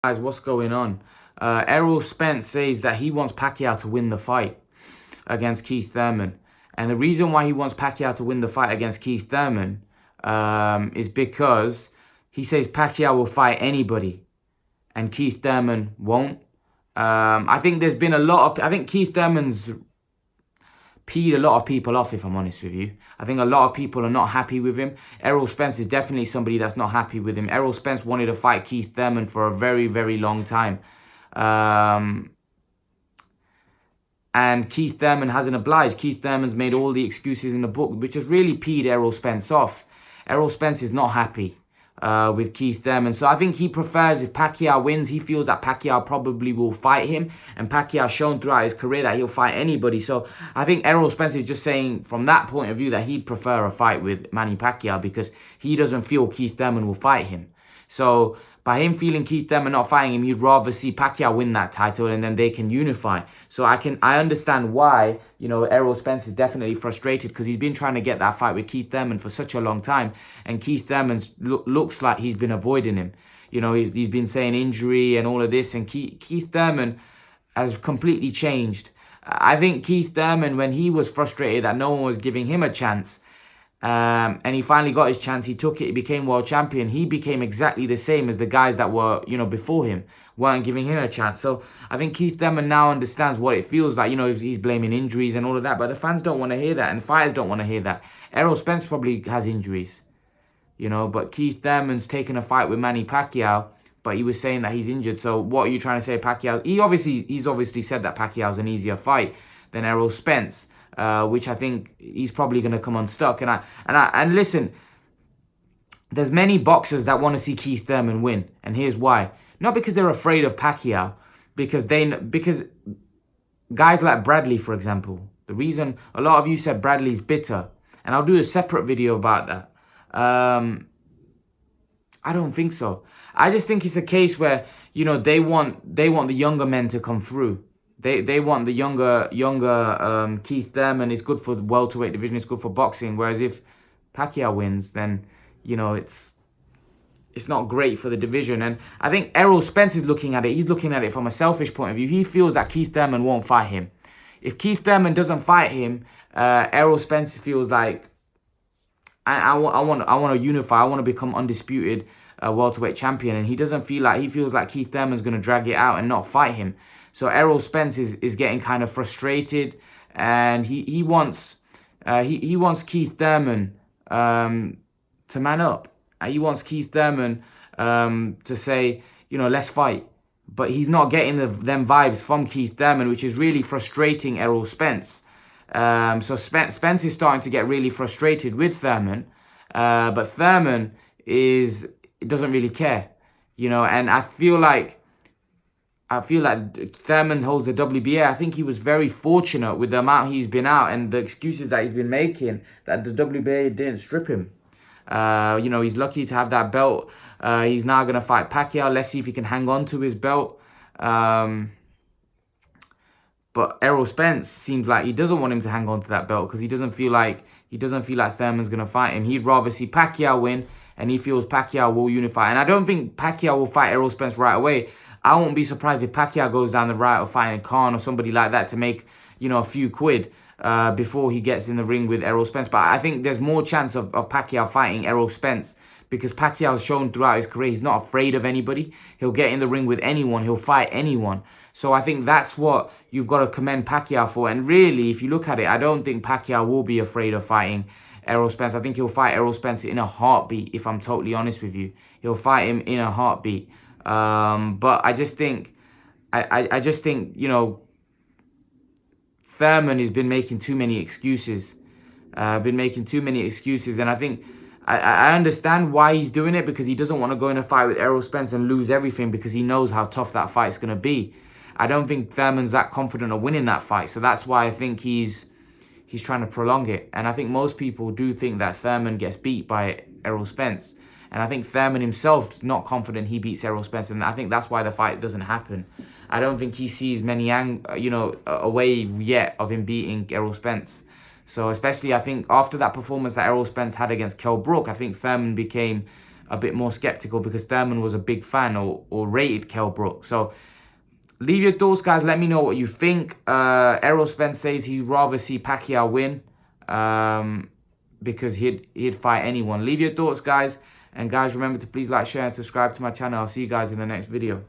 Guys, what's going on? Errol Spence says that he wants Pacquiao to win the fight against Keith Thurman. And the reason why he wants Pacquiao to win the fight against Keith Thurman is because he says Pacquiao will fight anybody and Keith Thurman won't. I think there's been a lot of... I think Keith Thurman's peed a lot of people off, if I'm honest with you. I think a lot of people are not happy with him. Errol Spence is definitely somebody that's not happy with him. Errol Spence wanted to fight Keith Thurman for a very, very long time. And Keith Thurman hasn't obliged. Keith Thurman's made all the excuses in the book, which has really peed Errol Spence off. Errol Spence is not happy with Keith Thurman. So I think he prefers, if Pacquiao wins, he feels that Pacquiao probably will fight him. And Pacquiao's shown throughout his career that he'll fight anybody. So I think Errol Spence is just saying from that point of view that he'd prefer a fight with Manny Pacquiao because he doesn't feel Keith Thurman will fight him. So by him feeling Keith Thurman not fighting him, he'd rather see Pacquiao win that title and then they can unify. So I understand why, Errol Spence is definitely frustrated because he's been trying to get that fight with Keith Thurman for such a long time. And Keith Thurman looks like he's been avoiding him. He's been saying injury and all of this. And Keith Thurman has completely changed. I think Keith Thurman, when he was frustrated that no one was giving him a chance, and he finally got his chance, he took it, he became world champion. He became exactly the same as the guys that were, before him, weren't giving him a chance. So I think Keith Thurman now understands what it feels like. He's blaming injuries and all of that, but the fans don't want to hear that, and fighters don't want to hear that. Errol Spence probably has injuries, but Keith Thurman's taken a fight with Manny Pacquiao, but he was saying that he's injured. So what are you trying to say, Pacquiao? He's obviously said that Pacquiao's an easier fight than Errol Spence. Which I think he's probably going to come unstuck. And listen, there's many boxers that want to see Keith Thurman win, and here's why. Not because they're afraid of Pacquiao, because guys like Bradley, for example, the reason a lot of you said Bradley's bitter, and I'll do a separate video about that. I don't think so. I just think it's a case where they want the younger men to come through. They want the younger Keith Thurman. Is good for the welterweight division. It's good for boxing. Whereas if Pacquiao wins, then it's not great for the division. And I think Errol Spence is looking at it. He's looking at it from a selfish point of view. He feels that Keith Thurman won't fight him. If Keith Thurman doesn't fight him, Errol Spence feels like I want to unify. I want to become undisputed welterweight champion. And he feels like Keith Thurman's going to drag it out and not fight him. So Errol Spence is getting kind of frustrated, and he wants Keith Thurman to man up. He wants Keith Thurman to say, let's fight. But he's not getting them vibes from Keith Thurman, which is really frustrating Errol Spence. So Spence is starting to get really frustrated with Thurman, but Thurman doesn't really care, and I feel like Thurman holds the WBA. I think he was very fortunate with the amount he's been out and the excuses that he's been making that the WBA didn't strip him. He's lucky to have that belt. He's now going to fight Pacquiao. Let's see if he can hang on to his belt. But Errol Spence seems like he doesn't want him to hang on to that belt because he doesn't feel like Thurman's going to fight him. He'd rather see Pacquiao win, and he feels Pacquiao will unify. And I don't think Pacquiao will fight Errol Spence right away. I won't be surprised if Pacquiao goes down the route of fighting Khan or somebody like that to make, a few quid before he gets in the ring with Errol Spence. But I think there's more chance of Pacquiao fighting Errol Spence because Pacquiao's shown throughout his career he's not afraid of anybody. He'll get in the ring with anyone. He'll fight anyone. So I think that's what you've got to commend Pacquiao for. And really, if you look at it, I don't think Pacquiao will be afraid of fighting Errol Spence. I think he'll fight Errol Spence in a heartbeat, if I'm totally honest with you. He'll fight him in a heartbeat. But I just think, Thurman has been making too many excuses. And I think I understand why he's doing it because he doesn't want to go in a fight with Errol Spence and lose everything because he knows how tough that fight's going to be. I don't think Thurman's that confident of winning that fight, so that's why I think he's trying to prolong it. And I think most people do think that Thurman gets beat by Errol Spence. And I think Thurman himself is not confident he beats Errol Spence. And I think that's why the fight doesn't happen. I don't think he sees many, a way yet of him beating Errol Spence. So especially, I think, after that performance that Errol Spence had against Kell Brook, I think Thurman became a bit more skeptical because Thurman was a big fan or rated Kell Brook. So leave your thoughts, guys. Let me know what you think. Errol Spence says he'd rather see Pacquiao win because he'd fight anyone. Leave your thoughts, guys. And guys, remember to please like, share, and subscribe to my channel. I'll see you guys in the next video.